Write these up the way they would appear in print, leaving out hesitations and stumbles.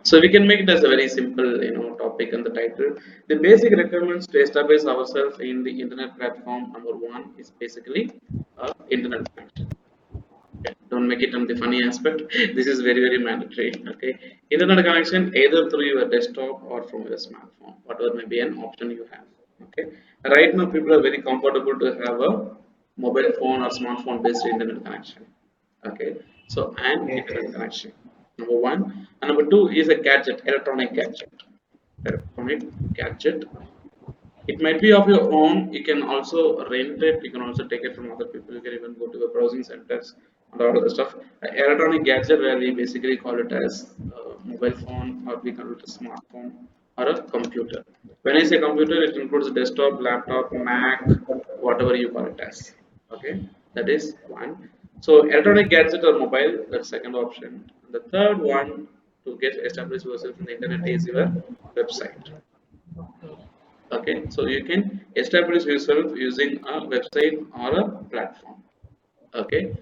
So we can make it as a very simple, topic and the title. The basic requirements to establish ourselves in the internet platform. Number one is basically internet connection. Okay. Don't make it on the funny aspect. This is very very mandatory. Okay, internet connection either through your desktop or from your smartphone, whatever may be an option you have. Okay, right now people are very comfortable to have a mobile phone or smartphone based internet connection. Okay, so and Okay. internet connection. Number one, and number two is a gadget, electronic gadget. Electronic gadget. It might be of your own. You can also rent it. You can also take it from other people. You can even go to the browsing centers and all other stuff. Electronic gadget, where we basically call it as mobile phone, or we call it a smartphone or a computer. When I say computer, it includes desktop, laptop, Mac, whatever you call it as. Okay, that is one. So electronic gadget or mobile, that's second option. The third one to get established yourself in the internet is your website. Okay, so you can establish yourself using a website or a platform. Okay,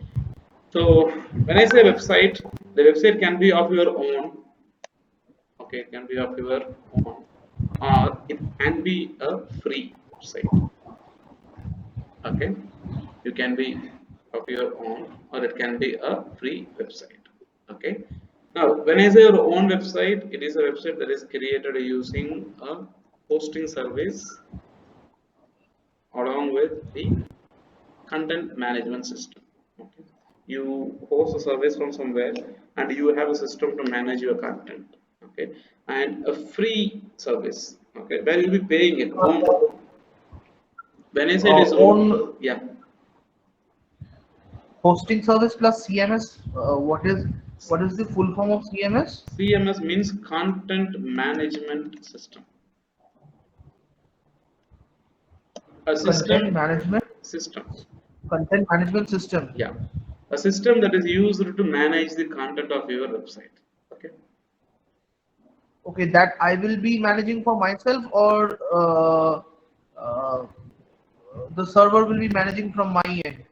so when I say website, the website can be of your own. Okay, it can be of your own, or it can be a free website. Okay, you can be of your own, or it can be a free website. Okay, now when I say your own website, it is a website that is created using a hosting service along with the content management system. Okay, you host a service from somewhere and you have a system to manage your content. Okay, and a free service. Okay, where you'll be paying it own. When I say it is own, Own yeah, hosting service plus CMS. What is the full form of CMS? CMS means content management system. A Content system, management. system, Content management system. yeah, a system that is used to manage the content of your website. Okay, Okay, that I will be managing for myself, or uh, the server will be managing from my end.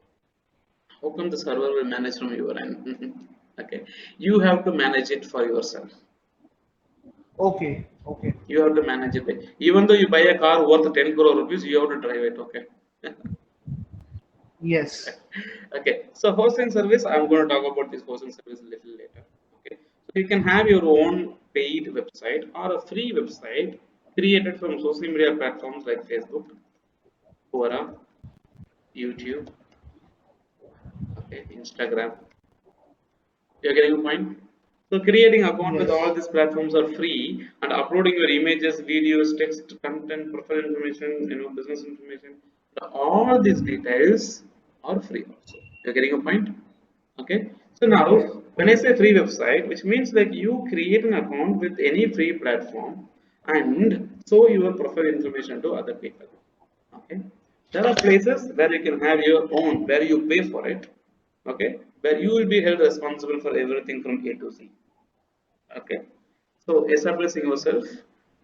how come the server will manage from your end? Okay, you have to manage it for yourself. Okay, okay. You have to manage it. Even though you buy a car worth 10 crore rupees, you have to drive it. Okay. Yes. Okay. So hosting service, I'm going to talk about this hosting service a little later. Okay. So you can have your own paid website or a free website created from social media platforms like Facebook, Quora, YouTube, okay, Instagram. You're getting a point? So creating account with all Yes. these platforms are free, and uploading your images, videos, text, content, profile information, business information, all these details are free also. You're getting a point? Okay. So now Yes. when I say free website, which means like you create an account with any free platform and show your profile information to other people. Okay, there are places where you can have your own, where you pay for it. Okay, where you will be held responsible for everything from A to Z. Okay, so establishing yourself,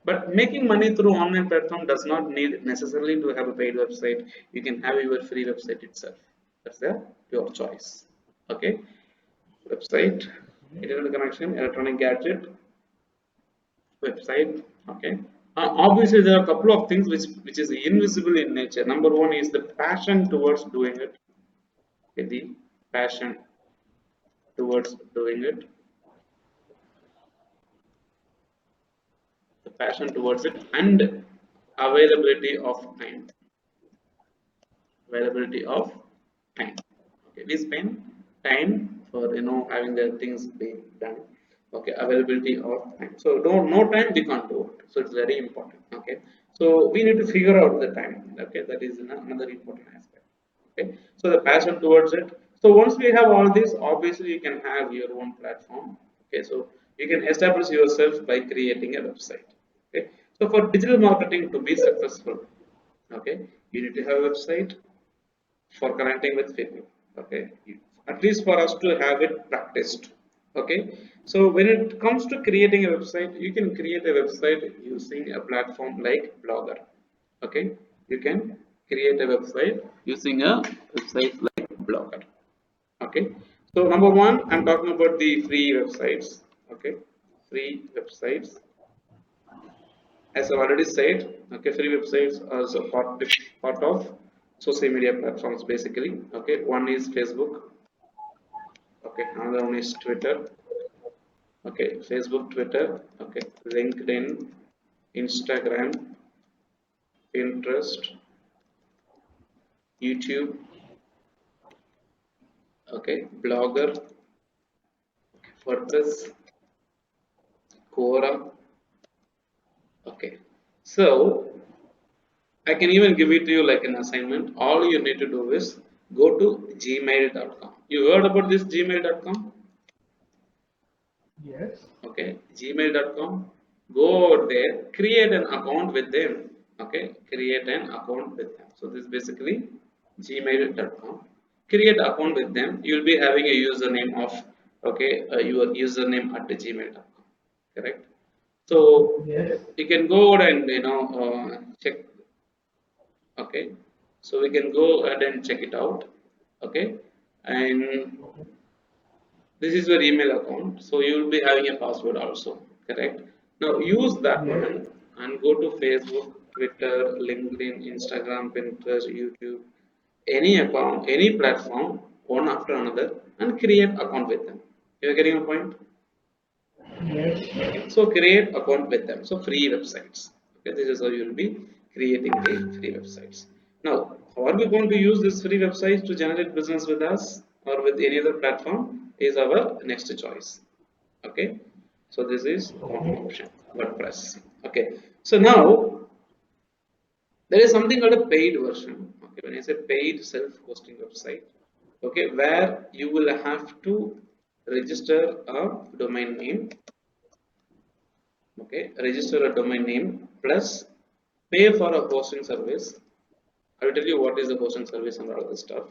but making money through online platform does not need necessarily to have a paid website. You can have your free website itself. That's your choice. Okay, website, internet connection, electronic gadget, website. Okay, obviously there are a couple of things which is invisible in nature. Number one is the passion towards doing it. Okay, the passion towards doing it, the passion towards it, and availability of time. Availability of time. Okay, we spend time for having the things being done. Okay, availability of time. So no time we can't do it. So it's very important. Okay, so we need to figure out the time. Okay, that is another important aspect. Okay, so the passion towards it. So once we have all this, obviously you can have your own platform. Okay, so you can establish yourself by creating a website. Okay, so for digital marketing to be successful, okay, you need to have a website for connecting with people. Okay, at least for us to have it practiced. Okay, so when it comes to creating a website, you can create a website using a platform like Blogger. Okay, you can create a website using a website like Blogger. Okay, so number one, I'm talking about the free websites. Okay, free websites. As I've already said, okay, free websites are also part of social media platforms basically. Okay, one is Facebook. Okay, another one is Twitter. Okay, Facebook, Twitter. Okay, LinkedIn, Instagram, Pinterest, YouTube. Okay, Blogger, WordPress, Quora. Okay, so I can even give it to you like an assignment. All you need to do is go to gmail.com. You heard about this gmail.com? Yes. Okay, gmail.com. Go over there, create an account with them. Okay, create an account with them. So this is basically gmail.com. Create account with them. You'll be having a username of your username at the gmail.com. Correct. So Yes. you can go over and check. Okay, so we can go ahead and check it out. Okay, and this is your email account, so you will be having a password also, correct? Now use that Yes. one and go to Facebook, Twitter, LinkedIn, Instagram, Pinterest, YouTube, any account, any platform, one after another, and create account with them. You're getting a point? Yes. Okay, so create account with them. So free websites. Okay, this is how you will be creating the free websites. Now, how are we going to use this free websites to generate business with us or with any other platform is our next choice. Okay, so this is one Okay. option, WordPress. Okay, so now there is something called a paid version. Okay, when I say paid self-hosting website, okay, where you will have to register a domain name. Okay, register a domain name plus pay for a hosting service. I will tell you what is the hosting service and all of this stuff,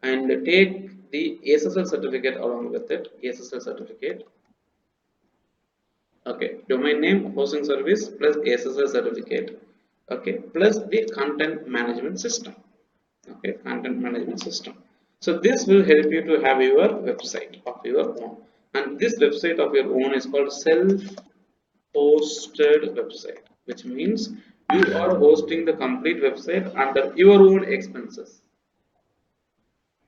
and take the SSL certificate along with it. SSL certificate. Okay, domain name, hosting service plus SSL certificate. Okay, plus the content management system. Okay, content management system. So this will help you to have your website of your own, and this website of your own is called self hosted website, which means you are hosting the complete website under your own expenses.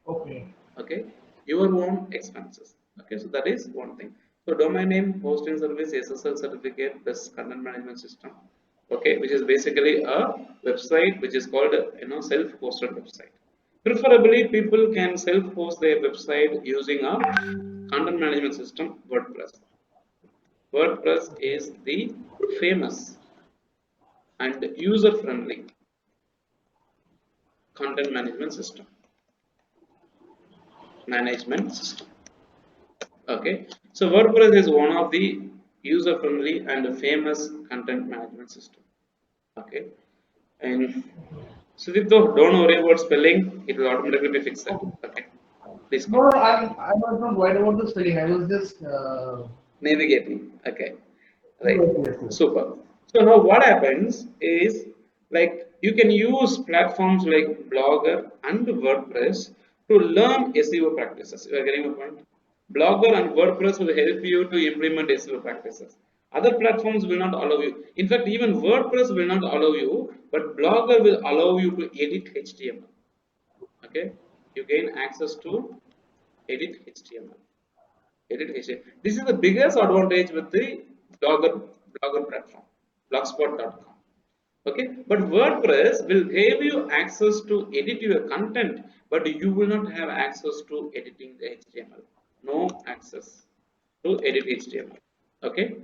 Okay. Okay, your own expenses. Okay, so that is one thing. So domain name, hosting service, SSL certificate plus content management system. Okay, which is basically a website which is called self-hosted website. Preferably people can self-host their website using a content management system, WordPress. WordPress is the famous and user-friendly content management system. Okay, so WordPress is one of the user-friendly and famous content management system. Okay, and Sudipto, don't worry about spelling; it will automatically be fixed. Okay. Okay, please No, no, continue. I was not worried about the spelling. I was just Navigating. Okay, right. yes, yes, yes. Super. So now what happens is like you can use platforms like Blogger and WordPress to learn SEO practices. You are getting a point? Blogger and WordPress will help you to implement SEO practices. Other platforms will not allow you. In fact, even WordPress will not allow you, but Blogger will allow you to edit HTML. Okay, you gain access to edit HTML. This is the biggest advantage with the blogger platform, blogspot.com. Okay, but WordPress will give you access to edit your content, but you will not have access to editing the HTML. No access to edit HTML. Okay.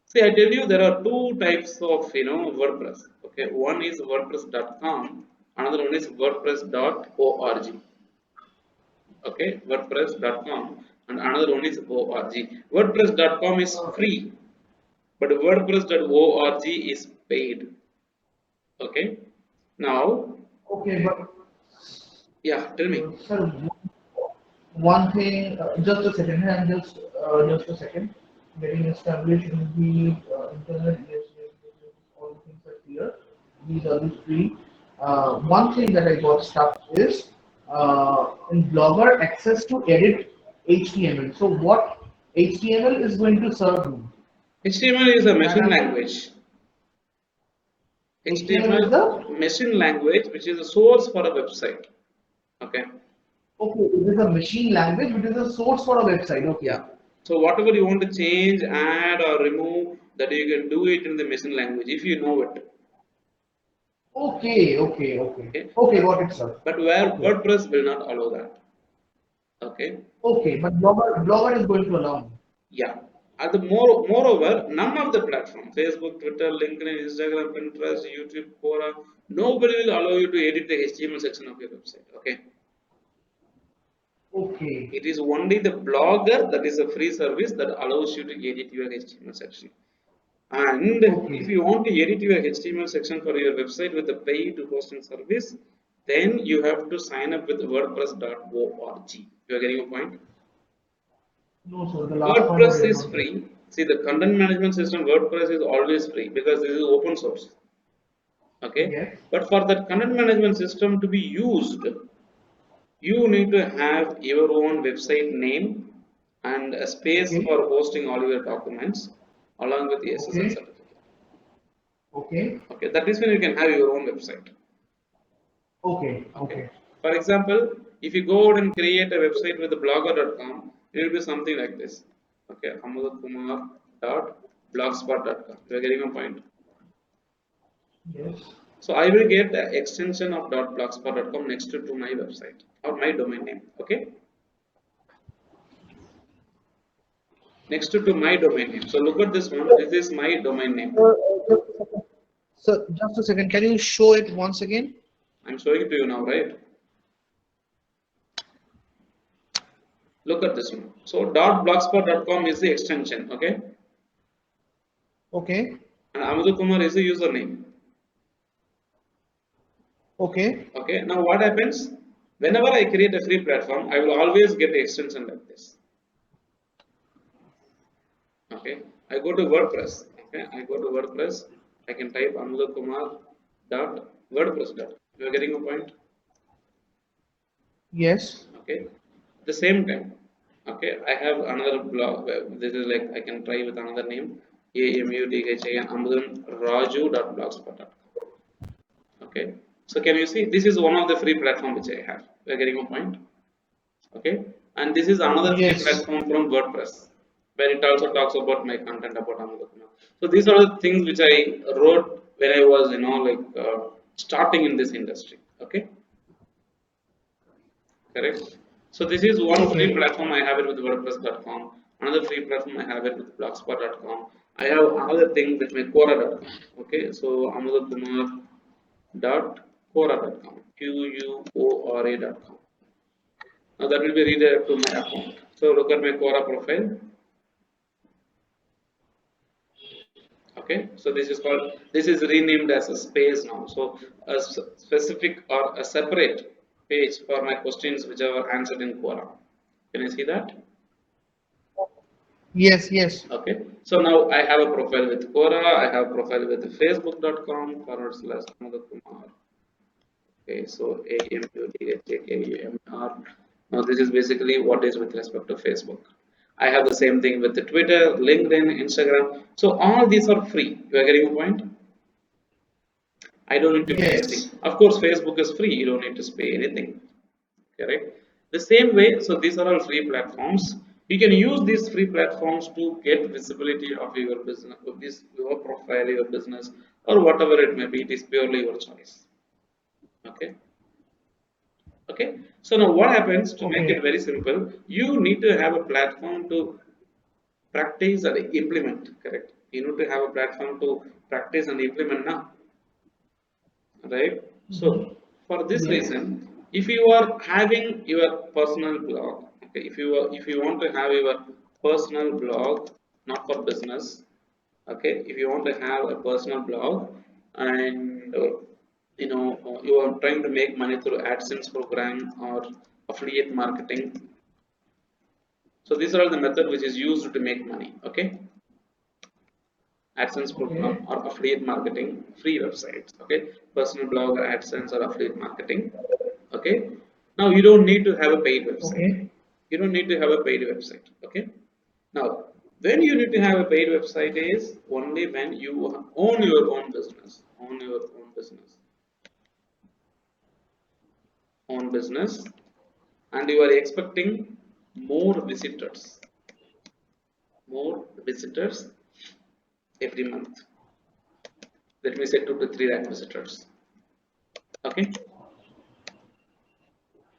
See, I tell you there are two types of WordPress. Okay, one is WordPress.com, another one is WordPress.org. Okay, WordPress.com, and another one is org. WordPress.com is free, but WordPress.org is paid. Okay, now, Okay, but yeah, tell me. sir, one thing, just a second, and just a second, getting established in the internet. Yes, yes, yes, yes, all the things are clear. These are the free. One thing that I got stuck is in Blogger access to edit HTML. So what HTML is going to serve me? HTML is a That machine happened. language. HTML is HTML the machine language, which is a source for a website. Okay. okay. It is a machine language, which is a source for a website. Yeah. Okay. So whatever you want to change, add, or remove, that you can do it in the machine language if you know it. Okay. Okay. Okay. Okay. Okay. Got it, sir. But where Okay. WordPress will not allow that. Okay. Okay. But Blogger is going to allow me. Yeah. And moreover, none of the platform, Facebook, Twitter, LinkedIn, Instagram, Pinterest, YouTube, Quora, nobody will allow you to edit the HTML section of your website. Okay. Okay. It is only the Blogger, that is a free service, that allows you to edit your HTML section. And if Okay. you want to edit your HTML section for your website with a paid hosting service, then you have to sign up with WordPress.org. You are getting a point? No, sir. The last point I WordPress did is not get. free. See, the content management system WordPress is always free because this is open source. Okay, Yes. but for that content management system to be used, you need to have your own website name and a space Okay. for hosting all your documents along with the SSL Okay. certificate. Okay. Okay, that is when you can have your own website. Okay. Okay, Okay. for example, if you go out and create a website with blogger.com, it will be something like this. Okay, amudakumar.blogspot.com. You are getting a point. Yes. So I will get the extension of .blogspot.com next to my website or my domain name. Okay, next to my domain name. So look at this one. This is my domain name. Sir, just a second. Can you show it once again? I'm showing it to you now, right? Look at this one. So .blogspot.com is the extension. Okay, Okay. and Amudakumar is the username. Okay. Okay, now what happens? Whenever I create a free platform, I will always get the extension like this. Okay, I go to WordPress. Okay, I go to WordPress. I can type amudakumar.wordpress. You are getting a point? Yes. Okay, the same time. Okay, I have another blog. This is like I can try with another name. AMUDHAN Amudan Raju.blogspot.com. Okay, so can you see this is one of the free platform which I have. You are getting a point? Okay, and this is another free Yes. platform from WordPress where it also talks about my content about Amazon. So these are the things which I wrote when I was like starting in this industry. Okay, correct. So this is one free Okay. platform I have it with WordPress.com. Another free platform I have it with blogspot.com. I have another thing with my Quora.com. Okay, so amudakumar.quora.com, QUORA.com. Now that will be redirected to my account. So look at my Quora profile. Okay, so this is renamed as a space now. So a specific or a separate page for my questions which are answered in Quora. Can you see that? Yes. Yes. Okay, so now I have a profile with Quora. I have a profile with facebook.com /Kumar. Okay, so AMUDHAKUMR. Now this is basically what is with respect to Facebook. I have the same thing with the Twitter, LinkedIn, Instagram. So all these are free. You are getting a point? I don't need to pay Yes. anything. Of course, Facebook is free. You don't need to pay anything. Correct? The same way, so these are all free platforms. You can use these free platforms to get visibility of your business, of this your profile, your business, or whatever it may be. It is purely your choice. Okay. Okay, so now what happens to make it Okay. very simple? You need to have a platform to practice and implement, correct? You need to have a platform to practice and implement now, right? Mm-hmm. So for this Yes. reason, if you are having your personal blog, okay, if you want to have your personal blog, not for business, okay, if you want to have a personal blog and you are trying to make money through AdSense program or affiliate marketing, so these are the method which is used to make money. Okay, AdSense program Okay. or affiliate marketing, free websites. Okay, personal blog, AdSense or affiliate marketing. Okay, now you don't need to have a paid website. Okay. You don't need to have a paid website. Okay, now When you need to have a paid website is only when you own your own business, own business, and you are expecting more visitors, more visitors every month. Let me say 2 to 3 lakh visitors. Okay.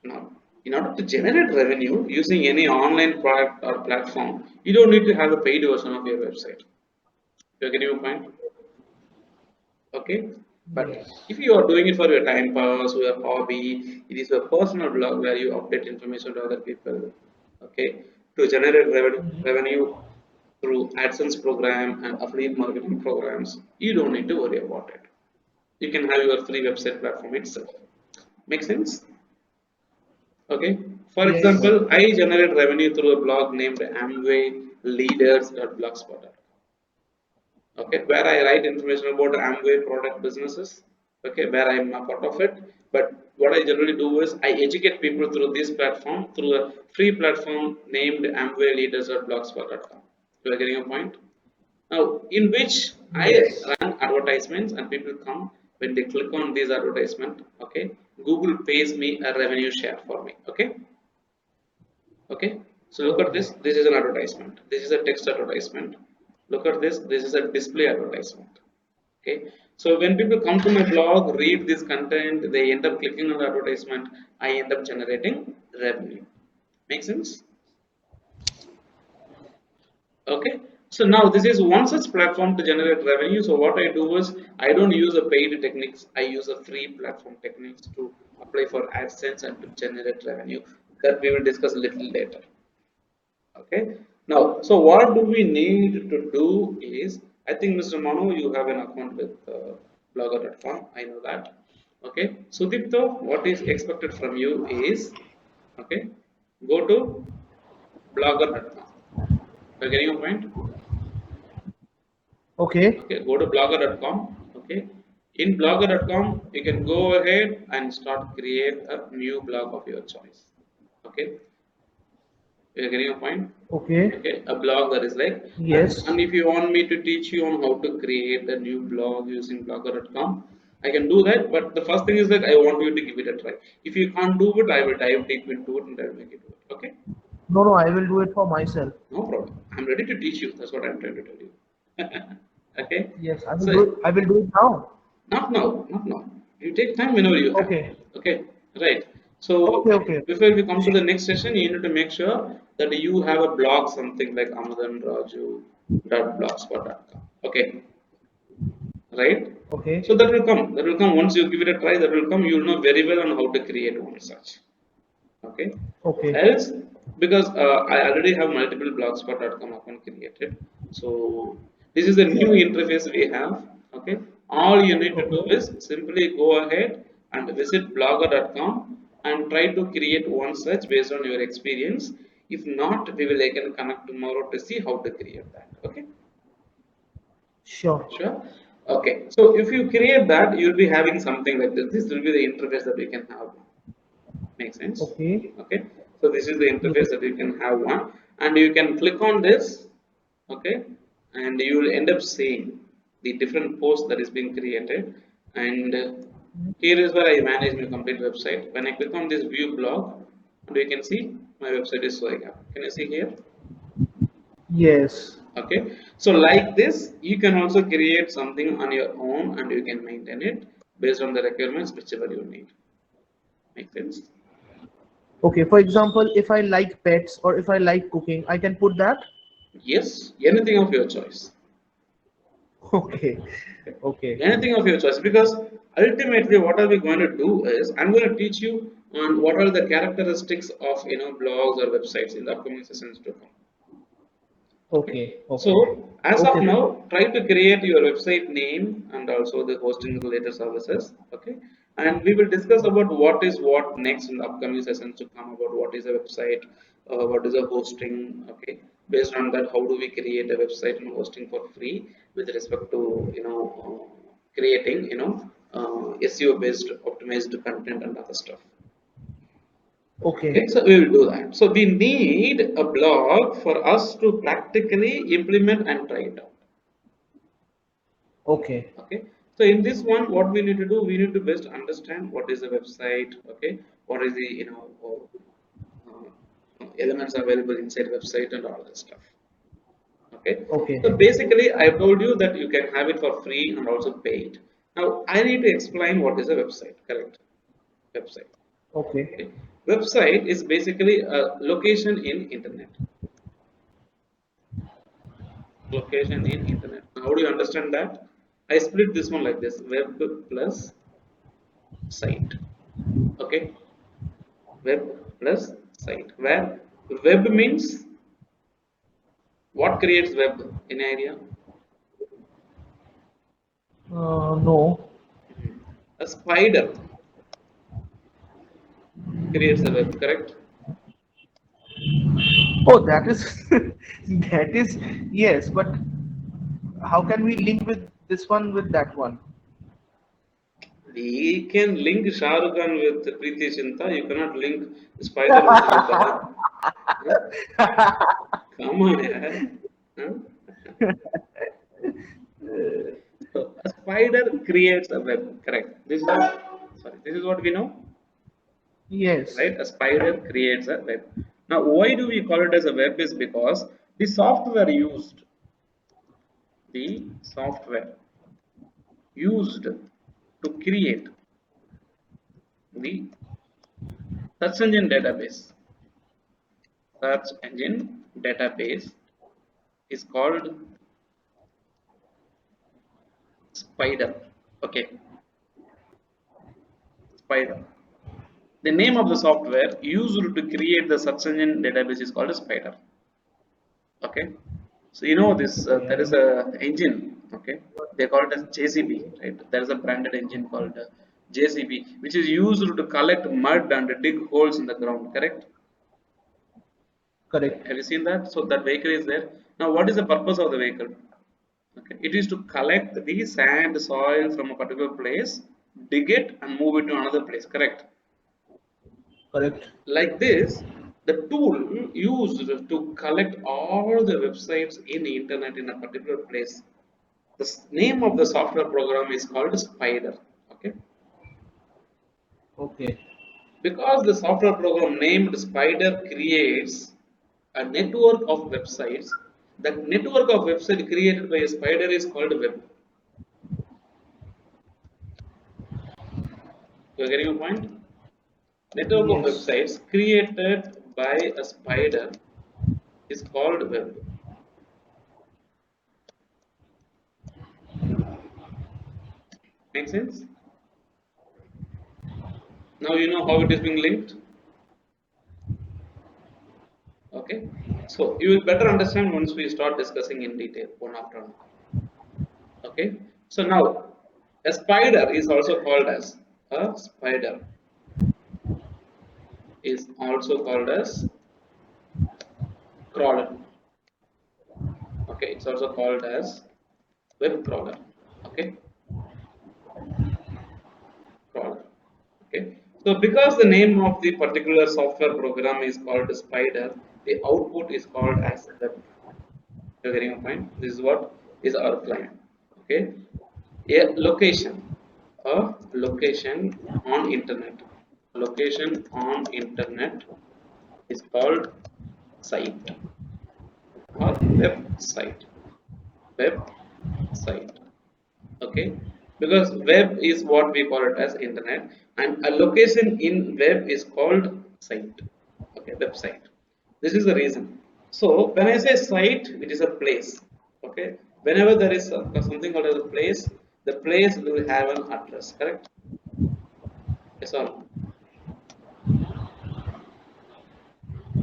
Now, in order to generate revenue using any online product or platform, you don't need to have a paid version of your website. You're getting my point? Okay. But Yes. if you are doing it for your time pass, your hobby, it is a personal blog where you update information to other people. Okay. To generate revenue through AdSense program and affiliate marketing programs, you don't need to worry about it. You can have your free website platform itself. Make sense? Okay. For Yes. example, I generate revenue through a blog named Amway Leaders.blogspot.com. Okay, where I write information about Amway product businesses. Okay, where I'm a part of it. But what I generally do is I educate people through this platform, through a free platform named Amway Leaders.blogspot.com. You are getting a point? Now, in which I Yes. run advertisements and people come when they click on this advertisement. Okay, Google pays me a revenue share for me. Okay, okay. So look at this. Okay. This is an advertisement. This is a text advertisement. Look at this. This is a display advertisement. Okay. So when people come to my blog, read this content, they end up clicking on the advertisement. I end up generating revenue. Make sense? Okay. So now this is one such platform to generate revenue. So what I do is I don't use a paid techniques. I use a free platform techniques to apply for AdSense and to generate revenue. That we will discuss a little later. Okay. Now, so what do we need to do is, I think Mr. Manu, you have an account with blogger.com. I know that. Okay. Sudipto, what is expected from you is, okay, go to blogger.com. You're getting a point? Okay. Okay, go to blogger.com. Okay. In blogger.com, you can go ahead and start create a new blog of your choice. Okay. You're getting a point? Okay. Okay, a blog that is like, Yes. and if you want me to teach you on how to create a new blog using blogger.com, I can do that. But the first thing is that I want you to give it a try. If you can't do it, I will dive deep into it and I will make you do it. Okay, No, no, I will do it for myself. no problem. I'm ready to teach you. That's what I'm trying to tell you. Okay, Yes, I will so do it. I will do it now. not now, not now. You take time whenever you have. Okay. Okay, right. Okay. So Okay. before we come to the next session, you need to make sure that you have a blog, something like amadanraju.blogspot.com. Okay, right? Okay. So that will come. That will come once you give it a try. That will come. You will know very well on how to create one such. Okay. Okay. Else, because I already have multiple blogspot.com account created. So this is the new interface we have. Okay. All you need to do Okay. is simply go ahead and visit blogger.com and try to create one search based on your experience. If not, we will again connect tomorrow to see how to create that. Okay. Sure. Sure. Okay. So if you create that, you'll be having something like this. This will be the interface that we can have. Make sense? Okay. Okay. So this is the interface Yes. that you can have one, and you can click on this. Okay, and you will end up seeing the different posts that is being created. And here is where I manage my complete website. When I click on this view blog, and you can see my website is showing up. Can you see here? Yes. Okay, so like this you can also create something on your own and you can maintain it based on the requirements whichever you need. Make sense? Okay. For example, if I like pets or if I like cooking, I can put that. Yes, anything of your choice. Okay. Okay. Anything of your choice, because ultimately what are we going to do is I'm going to teach you on what are the characteristics of blogs or websites in the upcoming sessions to come. Okay, Okay. so Okay. as of Okay. now, try to create your website name and also the hosting related services. Okay, and we will discuss about what is what next in the upcoming sessions to come, about what is a website, what is a hosting. Okay, based on that, how do we create a website and hosting for free with respect to creating SEO based optimized content and other stuff. Okay. Okay, so we will do that. So we need a blog for us to practically implement and try it out. Okay. Okay, so in this one, what we need to do, we need to best understand what is the website. Okay, what is the elements available inside website and all that stuff. Okay, so Okay. basically, I told you that you can have it for free and also paid. Now, I need to explain what is a website. Correct? Website. Okay. Okay. Website is basically a location in internet. Location in internet. How do you understand that? I split this one like this: web plus site. Okay, web plus site. Where web means what creates web? Any idea? No. A spider creates a web. Correct? Oh, that is that is yes, but how can we link with this one with that one? We can link Shah Rukh Khan with Preeti Zinta. You cannot link spider with web. Huh? Come on, yaar. Huh? So a spider creates a web. Correct. This is sorry. This is what we know, Yes. right? A spider creates a web. Now, why do we call it as a web? Is because the software used, the software used to create the search engine database. Search engine database is called spider. Okay, spider. The name of the software used to create the search engine database is called a spider. Okay, so you know this Okay. there is a engine. Okay, they call it as JCB, right? There is a branded engine called JCB, which is used to collect mud and dig holes in the ground. Correct? Correct. Have you seen that? So that vehicle is there. Now, what is the purpose of the vehicle? Okay, it is to collect the sand soil from a particular place, dig it and move it to another place. Correct? Correct. Like this, the tool used to collect all the websites in the internet in a particular place. The name of the software program is called Spider. Okay, Okay. because the software program named Spider creates a network of websites. That network of website created by a spider is called web. You're getting a point? Network of Yes. websites created by a spider is called web. Make sense? Now you know how it is being linked. Okay, so you will better understand once we start discussing in detail one after another. Okay, so now a spider is also called as a spider is also called as crawler. Okay, it's also called as web crawler. Okay, crawler. Okay, so because the name of the particular software program is called spider, the output is called as web. You're getting a point? This is what is our plan. Okay, a location on internet. Location on internet is called site or website. Website. Okay, because web is what we call it as internet, and a location in web is called site. Okay, website. This is the reason. So when I say site, it is a place. Okay, whenever there is something called as a place, the place will have an address. Correct? Yes or no?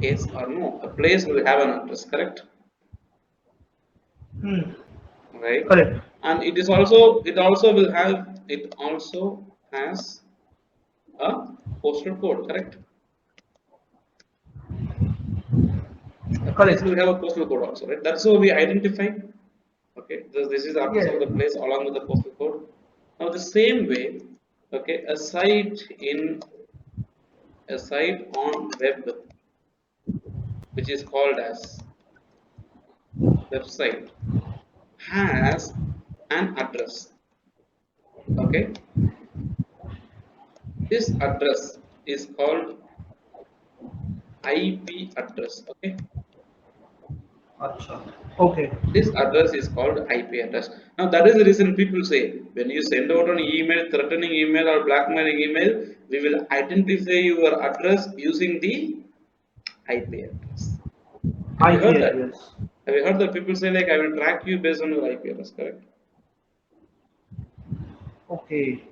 Yes or no? A place will have an address. Correct? Hmm. Right? Correct. And it also has a postal code. Correct? A place Correct. will have a postal code also, right? That's how we identify. Okay, this is the address of Yes. the place along with the postal code. Now, the same way, okay, a site in a site on web which is called as website has an address. Okay, this address is called IP address. Okay, Acha. Okay. this address is called IP address. Now that is the reason people say when you send out an email, threatening email or blackmailing email, we will identify your address using the IP address. Have you IP heard that? address. Have you heard that people say like I will track you based on your IP address? Correct. Okay.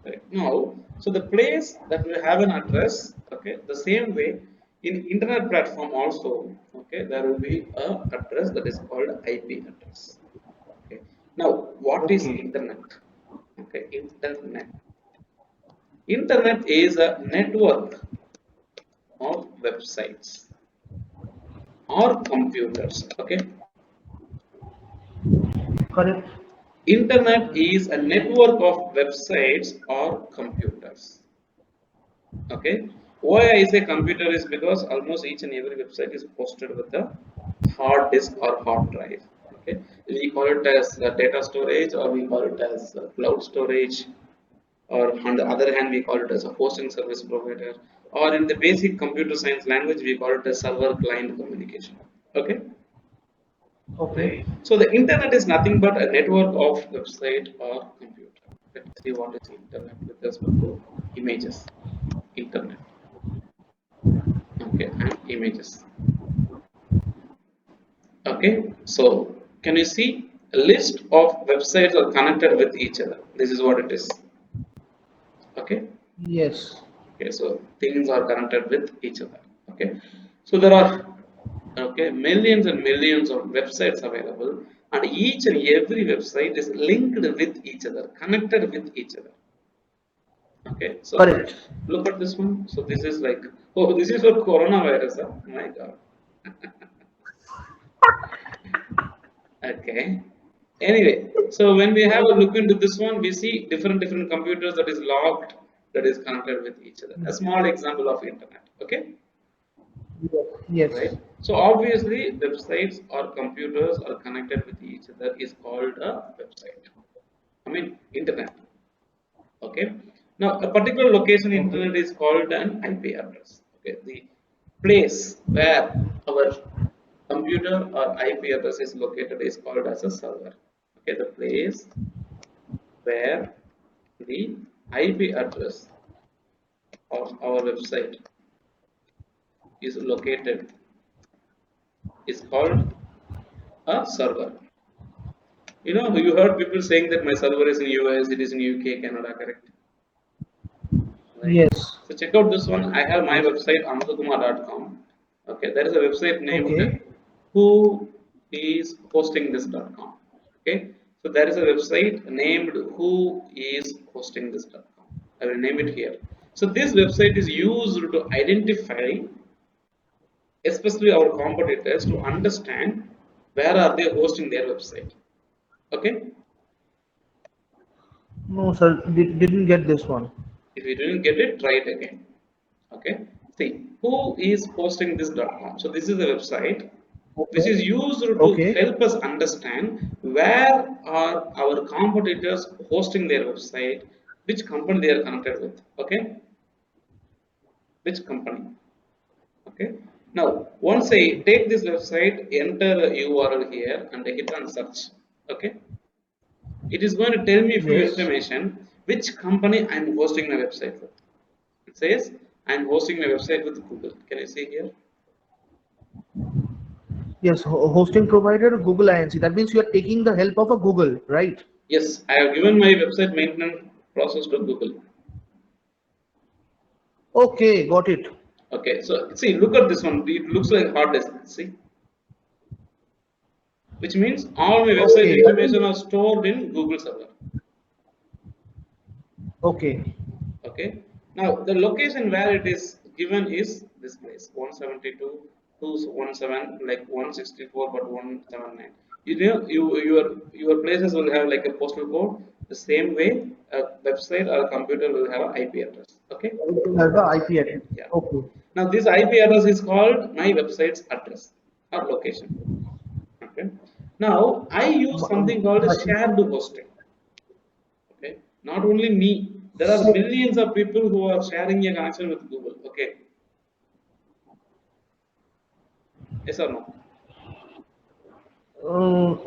Right. Now, so the place that will have an address, okay, the same way in internet platform also, okay, there will be a address that is called IP address. Okay. Now, what is Okay. internet? Okay, internet. Internet is a network of websites or computers. Okay, Correct. internet is a network of websites or computers. Okay, why I say computer is because almost each and every website is hosted with a hard disk or hard drive. Okay, we call it as data storage or we call it as cloud storage, or on the other hand we call it as a hosting service provider, or in the basic computer science language we call it as server client communication. Okay, right. Okay. So the internet is nothing but a network of website or computer. Let's see what is internet with respect to images. Internet, okay, and images. Okay, so can you see a list of websites are connected with each other? This is what it is. Okay, Yes. okay, so things are connected with each other. Okay, so there are okay millions and millions of websites available, and each and every website is linked with each other, connected with each other. Okay, so Correct. look at this one. So this is like, oh, this is for coronavirus. Huh? My God. Okay. Anyway, so when we have a look into this one, we see different computers that is logged, that is connected with each other. A small example of internet. Okay, Yes. right? So obviously, websites or computers are connected with each other is called a website. I mean, internet. Okay. Now, a particular location in Okay. internet is called an IP address. Okay, the place where our computer or IP address is located is called as a server. Okay, the place where the IP address of our website is located is called a server. You know, you heard people saying that my server is in US, it is in UK, Canada, correct? Right. Yes. So check out this one. I have my Yes. website amadhukumar.com. Okay, there is a website named Okay. who is hosting this.com. Okay, so there is a website named who is hosting this.com. I will name it here. So this website is used to identify especially our competitors to understand where are they hosting their website. Okay, No, sir. Didn't get this one. if you didn't get it, try it again. Okay, see who is hosting this.com. So this is the website which Okay. is used to Okay. help us understand where are our competitors hosting their website, which company they are connected with. Okay, which company. Okay, now once I take this website, enter a URL here and I hit on search. Okay, it is going to tell me few Yes. information which company I'm hosting my website with. It says I'm hosting my website with Google. Can you see here? Yes. Hosting provider Google INC. That means you are taking the help of a Google, right? Yes, I have given my website maintenance process to Google. Okay. Got it. Okay, so see, look at this one. It looks like hard disk. See, which means all my website Okay. That information means. are stored in Google server. Okay. Okay, now the location where it is given is this place 172.217, like 164 but 179. You know, your places will have like a postal code. The same way, a website or a computer will have an IP address. Okay. It will have the IP address. Yeah. Okay. Now this IP address is called my website's address or location. Okay. Now I use something called a But shared hosting. Okay. Not only me, there are so, millions of people who are sharing a connection with Google. Okay. Yes or no?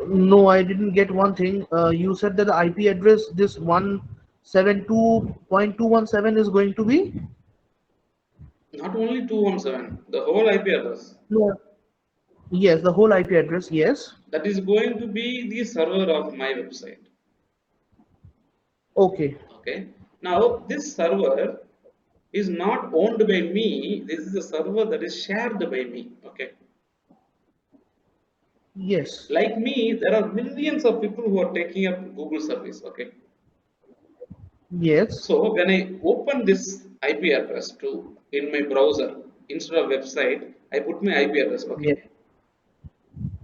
no, I didn't get one thing. You said that the IP address, this 172.217 is going to be? Not only 217, the whole IP address. No. Yes, the whole IP address, yes. That is going to be the server of my website. Okay. Okay. Now this server is not owned by me. This is a server that is shared by me. Okay. Yes. Like me, there are millions of people who are taking up Google service. Okay. Yes. So when I open this IP address to in my browser instead of website, I put my IP address. Okay. Yes.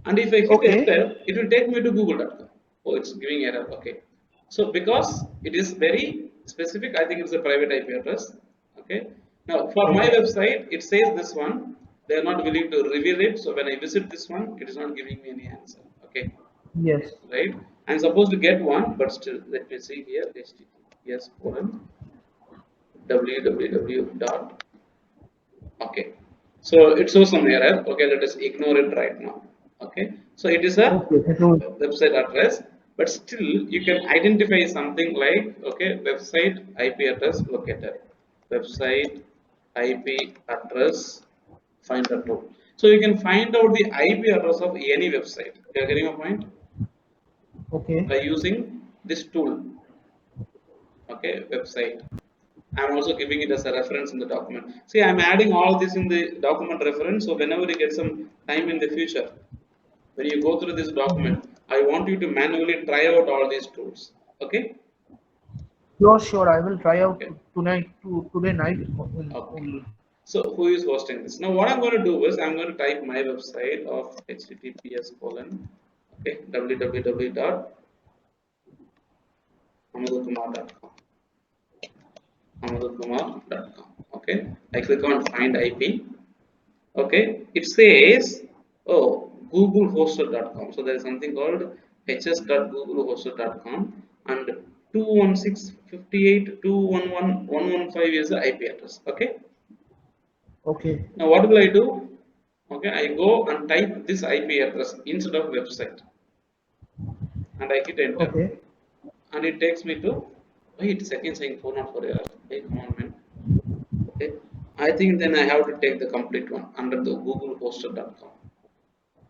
And if I hit Okay. enter, it will take me to google.com. Oh, it's giving error. Okay. So because it is very specific, I think it's a private IP address. Okay. Now for my Okay. website, it says this one. They are not willing to reveal it. So when I visit this one, it is not giving me any answer. Okay. Yes. Right. I'm supposed to get one, but still, let me see here. HTTPS colon www dot. Okay. So it shows some error. Okay, let us ignore it right now. Okay. So it is a Okay. So, website address, but still you can identify something like okay, website IP address located. Website IP address finder tool. So you can find out the IP address of any website. You are getting a point okay. by using this tool. Okay, website. I'm also giving it as a reference in the document. See, I'm adding all this in the document reference. So whenever you get some time in the future, when you go through this Mhm. document, I want you to manually try out all these tools. Okay? Sure, sure. I will try out Okay. tonight, today night Okay. only. So who is hosting this? Now what I'm going to do is I'm going to type my website of https colon okay www.amadkumar.com amadkumar.com. Okay. I click on find IP. Okay, it says oh googlehosted.com. So there is something called hs.googlehosted.com and 216.58.211.115 is the IP address. Okay, Okay. now what will I do? Okay, I go and type this IP address instead of website and I hit enter Okay. and it takes me to wait second saying 404 error. Hey, come on man. Okay, I think then I have to take the complete one under the googlehosted.com.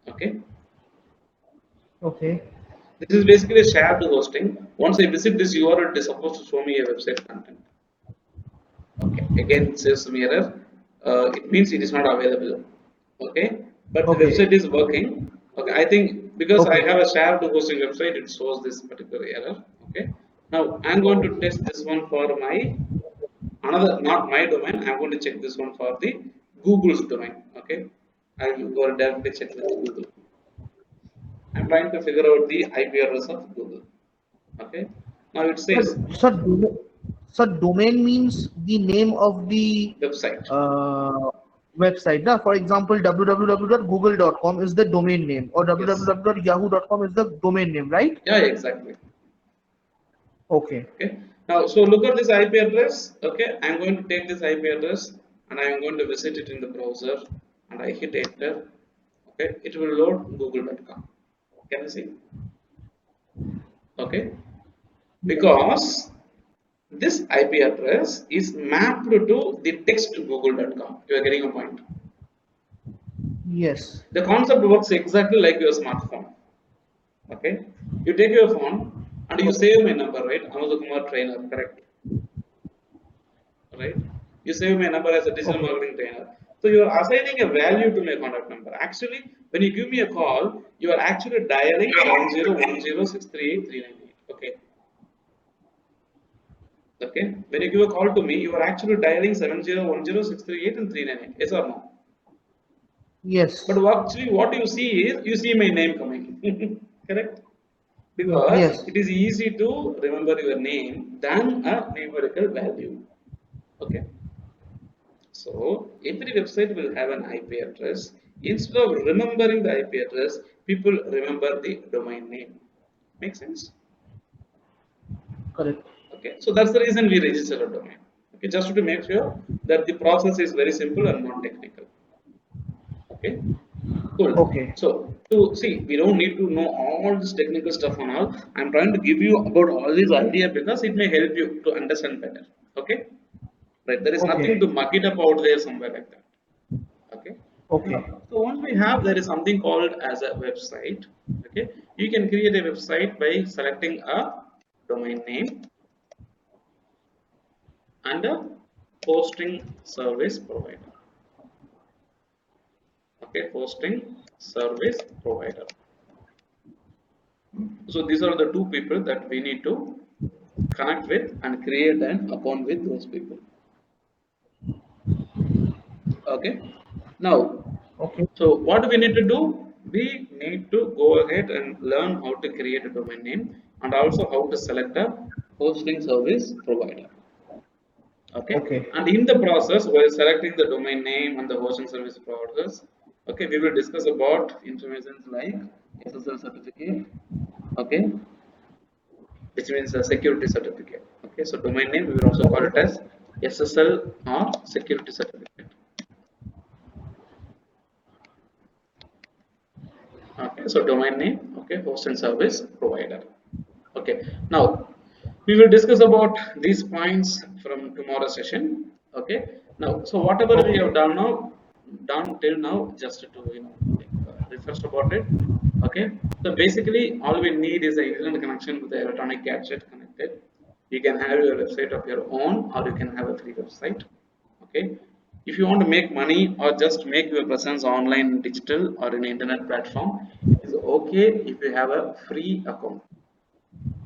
Okay. Okay. This is basically a shared hosting. Once I visit this URL, it is supposed to show me a website content. Okay, again it says some error. It means it is not available. Okay, but the Okay. website is working. Okay, I think because I Okay. have a shared hosting website, it shows this particular error. Okay, now I'm going to test this one for my another, not my domain. I'm going to check this one for the Google's domain. Okay, I will go directly check with Google. I'm trying to figure out the IP address of Google. Okay, now it But says so domain means the name of the website. uh, website. Now, for example, www.google.com is the domain name, or Yes. www.yahoo.com is the domain name, right? Yeah, exactly. Okay. Okay. Now, so look at this IP address. Okay, I'm going to take this IP address and I'm going to visit it in the browser and I hit enter. Okay, it will load google.com. Can you see? Okay, because this IP address is mapped to the text google.com. You are getting a point. Yes. The concept works exactly like your smartphone. Okay, you take your phone and you save my number, right? Anuj Kumar trainer, correct? Right? You save my number as a digital Okay. marketing trainer. So you are assigning a value to my contact number. Actually, when you give me a call, you are actually dialing 7010638398. Okay. Okay. When you give a call to me, you are actually dialing 7010638398 and 398. Yes or no? But Yes. actually, what you see is you see my name coming. Correct? Because Yes. it is easy to remember your name than a numerical value. Okay. So every website will have an IP address. Instead of remembering the IP address, people remember the domain name. Make sense? Correct. Okay. So that's the reason we register a domain. Okay, just to make sure that the process is very simple and not technical. Okay. Cool. Okay. So to see, we don't need to know all this technical stuff and all. I'm trying to give you about all these idea because it may help you to understand better. Okay. Right. There is nothing Okay. to mug it up out there somewhere like that. Okay. Okay. Now, so once we have, there is something called as a website. Okay. You can create a website by selecting a domain name and a hosting service provider. Okay. Hosting service provider. So these are the two people that we need to connect with and create an account with those people. Okay. Now, Okay. so what do we need to do? We need to go ahead and learn how to create a domain name and also how to select a hosting service provider. Okay. Okay. And in the process, while selecting the domain name and the hosting service providers, okay, we will discuss about information like SSL certificate. Okay, which means a security certificate. Okay, so domain name we will also call it as SSL or security certificate. Okay, so domain name, okay, host and service provider. Okay, now we will discuss about these points from tomorrow's session. Okay, now so whatever we have Okay. done till now, just to like, refresh about it. Okay, so basically all we need is a internet connection with the electronic gadget connected. You can have your website of your own, or you can have a free website. Okay, if you want to make money or just make your presence online, digital, or in internet platform, it's okay if you have a free account.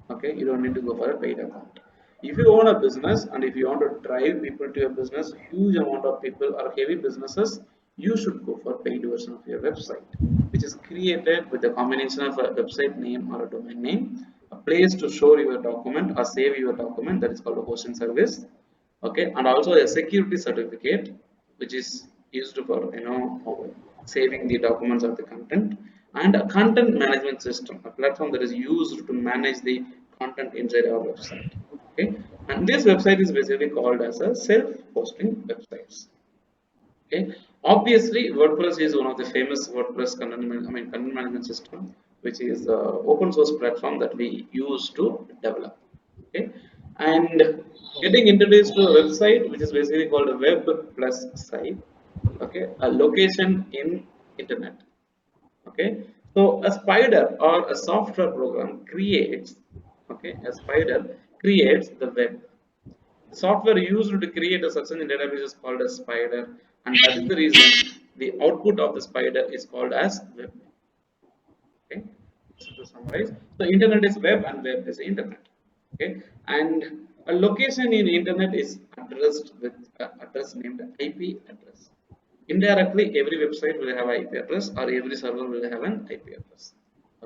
Okay, you don't need to go for a paid account. If you own a business and if you want to drive people to your business, huge amount of people or heavy businesses, you should go for paid version of your website, which is created with a combination of a website name or a domain name, a place to store your document or save your document, that is called a hosting service. Okay, and also a security certificate, which is used for saving the documents of the content, and a content management system, a platform that is used to manage the content inside our website. Okay, and this website is basically called as a self-hosting websites. Okay, obviously WordPress is one of the famous WordPress content management system, which is open source platform that we use to develop. Okay, and getting introduced to a website which is basically called a web plus site. Okay, a location in internet. Okay, so a spider or a software program creates, okay, a spider creates the web. Software used to create a search engine database is called a spider, and that is the reason the output of the spider is called as web. Okay, so to summarize, so internet is web and web is internet. Okay, and a location in internet is addressed with address named IP address. Indirectly every website will have IP address or every server will have an IP address.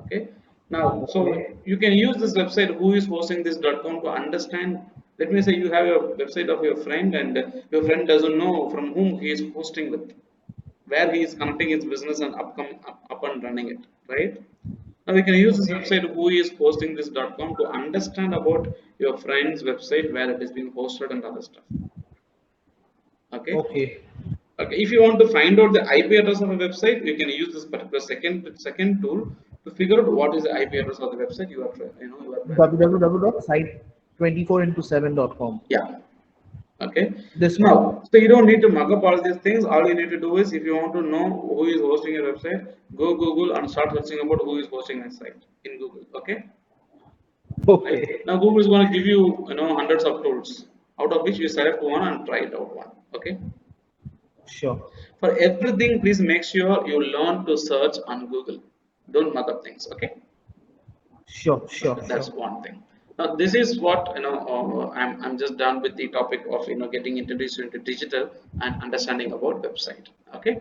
Okay, now so Okay. you can use this website who is hosting this.com to understand. Let me say you have a website of your friend and your friend doesn't know from whom he is hosting with, where he is connecting his business and up and running it, right? Now we can use this Okay. website who is hosting this.com to understand about your friend's website, where it is being hosted and other stuff. Okay. Okay. Okay. If you want to find out the IP address of a website, you can use this particular second tool to figure out what is the IP address of the website you are planning to. www.site24into7.com. Yeah. Okay. This one. Now, so you don't need to mug up all these things. All you need to do is, if you want to know who is hosting your website, go Google and start searching about who is hosting a site in Google. Okay. Right Okay. now, Google is going to give you hundreds of tools, out of which you select one and try it out one. Okay. Sure. For everything, please make sure you learn to search on Google. Don't mug up things. Okay. Sure. Sure. Okay, that's Sure. one thing. Now, this is what I'm just done with the topic of getting introduced into digital and understanding about website. Okay.